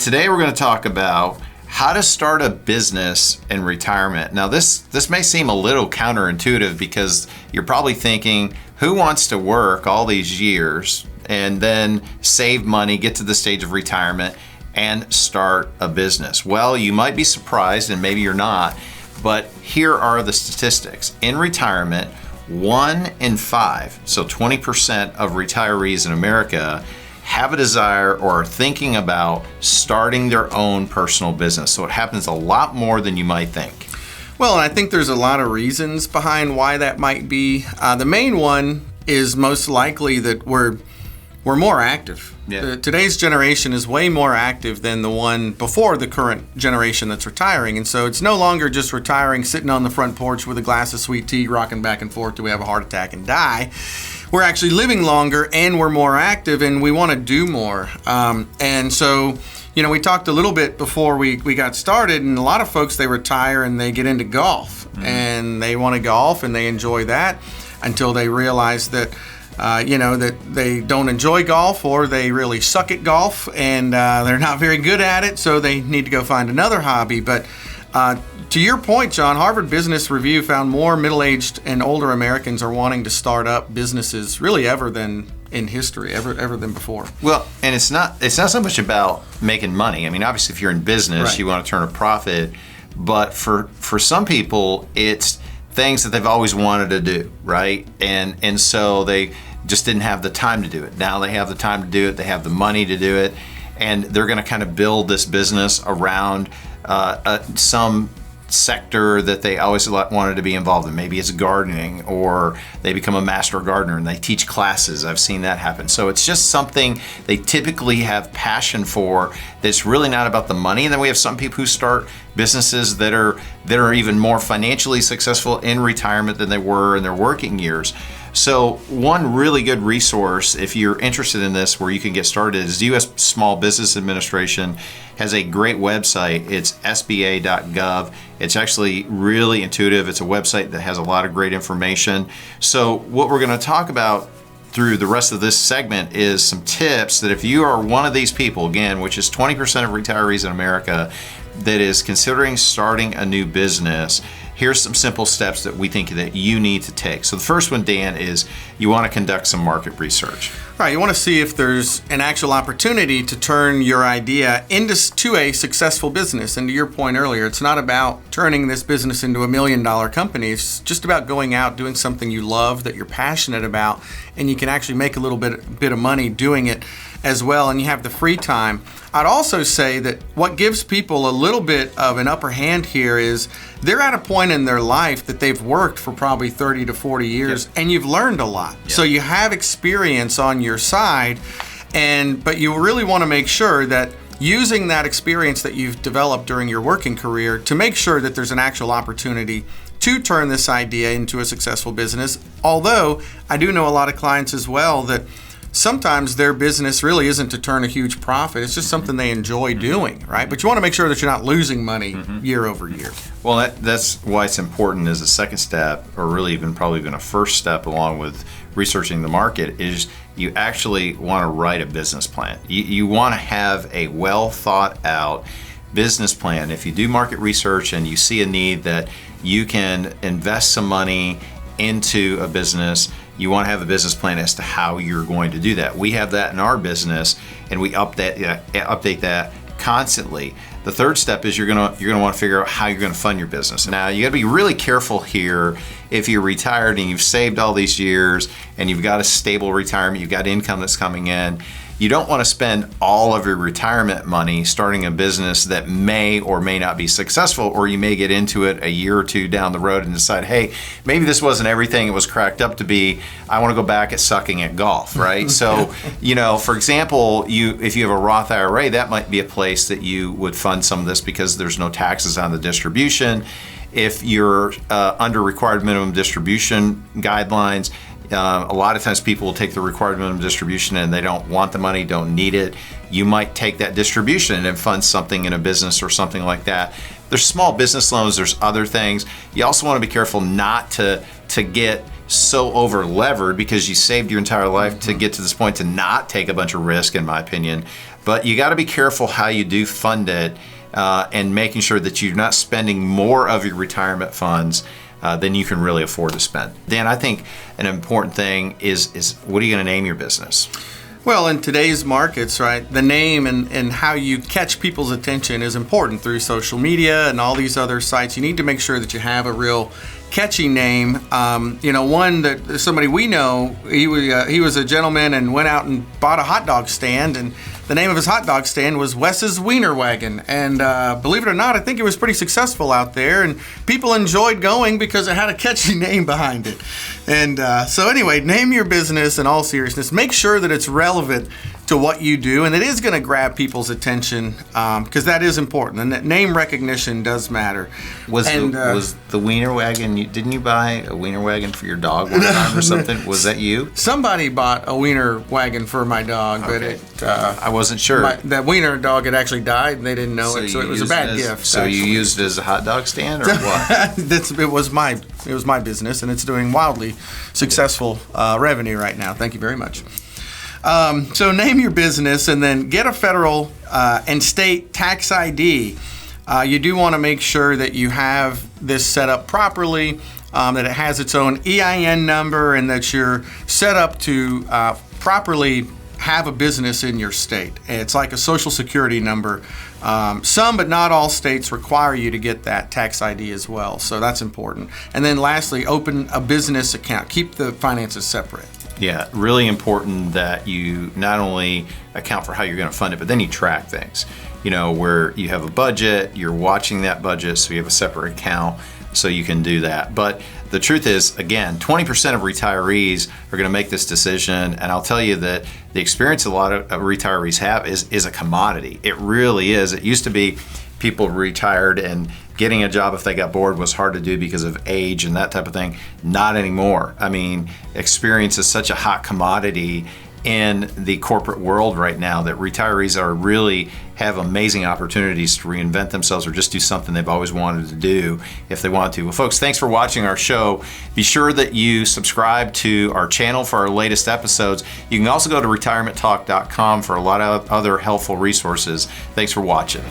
Today we're going to talk about how to start a business in retirement. Now this may seem a little counterintuitive because you're probably thinking, who wants to work all these years and then save money, get to the stage of retirement and start a business? Well, you might be surprised and maybe you're not, but here are the statistics. In retirement, 1 in 5, so 20% of retirees in America have a desire or are thinking about starting their own personal business. So it happens a lot more than you might think. Well, and I think there's a lot of reasons behind why that might be. The main one is most likely that we're more active. Yeah. Today's generation is way more active than the one before the current generation that's retiring. And so it's no longer just retiring, sitting on the front porch with a glass of sweet tea, rocking back and forth till we have a heart attack and die. We're actually living longer and we're more active and we want to do more. And so, we talked a little bit before we got started, and a lot of folks, they retire and they get into golf. Mm-hmm. And they want to golf and they enjoy that until they realize that that they don't enjoy golf or they really suck at golf and they're not very good at it, so they need to go find another hobby. But to your point, John, Harvard Business Review found more middle-aged and older Americans are wanting to start up businesses really ever than in history, ever than before. Well, and it's not so much about making money. I mean, obviously, if you're in business, right, you want to turn a profit. But for some people, it's things that they've always wanted to do, right? And so they just didn't have the time to do it. Now they have the time to do it. They have the money to do it. And they're going to kind of build this business around some sector that they always wanted to be involved in. Maybe it's gardening, or they become a master gardener and they teach classes. I've seen that happen. So it's just something they typically have passion for that's really not about the money. And then we have some people who start businesses that are even more financially successful in retirement than they were in their working years. So one really good resource, if you're interested in this, where you can get started, is the U.S. Small Business Administration has a great website. It's sba.gov. It's actually really intuitive. It's a website that has a lot of great information. So what we're going to talk about through the rest of this segment is some tips that if you are one of these people, again, which is 20% of retirees in America, that is considering starting a new business, here's some simple steps that we think that you need to take. So the first one, Dan, is you want to conduct some market research. Right, you want to see if there's an actual opportunity to turn your idea into a successful business. And to your point earlier, it's not about turning this business into $1 million company. It's just about going out, doing something you love, that you're passionate about, and you can actually make a little bit of money doing it as well, and you have the free time. I'd also say that what gives people a little bit of an upper hand here is they're at a point in their life that they've worked for probably 30 to 40 years, yep, and you've learned a lot. Yep. So you have experience on your side, but you really want to make sure that using that experience that you've developed during your working career to make sure that there's an actual opportunity to turn this idea into a successful business. Although I do know a lot of clients as well that sometimes their business really isn't to turn a huge profit. It's just something they enjoy doing, right? But you want to make sure that you're not losing money year over year. Well, that's why it's important as a second step, or really probably even a first step along with researching the market, is you actually want to write a business plan. You want to have a well thought out business plan. If you do market research and you see a need that you can invest some money into a business, you want to have a business plan as to how you're going to do that. We have that in our business, and we update that constantly. The third step is you're gonna want to figure out how you're going to fund your business. Now, you got to be really careful here. If you're retired and you've saved all these years and you've got a stable retirement, you've got income that's coming in, you don't want to spend all of your retirement money starting a business that may or may not be successful, or you may get into it a year or two down the road and decide, hey, maybe this wasn't everything it was cracked up to be. I want to go back at sucking at golf, right? So, for example, if you have a Roth IRA, that might be a place that you would fund some of this because there's no taxes on the distribution. If you're under required minimum distribution guidelines, a lot of times people will take the required minimum distribution and they don't want the money, don't need it. You might take that distribution and fund something in a business or something like that. there's small business loans, there's other things. You also want to be careful not to get so over levered because you saved your entire life to get to this point to not take a bunch of risk, in my opinion. But you got to be careful how you do fund it and making sure that you're not spending more of your retirement funds than you can really afford to spend. Dan, I think an important thing is what are you going to name your business? Well, in today's markets, right, the name and how you catch people's attention is important through social media and all these other sites. You need to make sure that you have a real catchy name. One that somebody we know, he was a gentleman and went out and bought a hot dog stand, and the name of his hot dog stand was Wes's Wiener Wagon. And believe it or not, I think it was pretty successful out there, and people enjoyed going because it had a catchy name behind it. And so anyway, name your business in all seriousness. Make sure that it's relevant to what you do, and it is going to grab people's attention because that is important, and that name recognition does matter. Was the Wiener Wagon? Didn't you buy a Wiener Wagon for your dog one time or something? Was that you? Somebody bought a Wiener Wagon for my dog, Okay. but I wasn't sure. That Wiener dog had actually died, and they didn't know it, so it was a bad gift. So actually. You used it as a hot dog stand, or what? It was my business, and it's doing wildly successful revenue right now. Thank you very much. So name your business and then get a federal and state tax ID. You do want to make sure that you have this set up properly, that it has its own EIN number, and that you're set up to properly have a business in your state. It's like a social security number. Some, but not all states require you to get that tax ID as well. So that's important. And then lastly, open a business account. Keep the finances separate. Yeah, really important that you not only account for how you're going to fund it, but then you track things. Where you have a budget, you're watching that budget, so you have a separate account so you can do that. But the truth is, again, 20% of retirees are going to make this decision, and I'll tell you that the experience a lot of retirees have is a commodity. It really is. It used to be people retired and getting a job if they got bored was hard to do because of age and that type of thing. Not anymore. I mean, experience is such a hot commodity in the corporate world right now that retirees have amazing opportunities to reinvent themselves or just do something they've always wanted to do if they want to. Well, folks, thanks for watching our show. Be sure that you subscribe to our channel for our latest episodes. You can also go to retirementtalk.com for a lot of other helpful resources. Thanks for watching.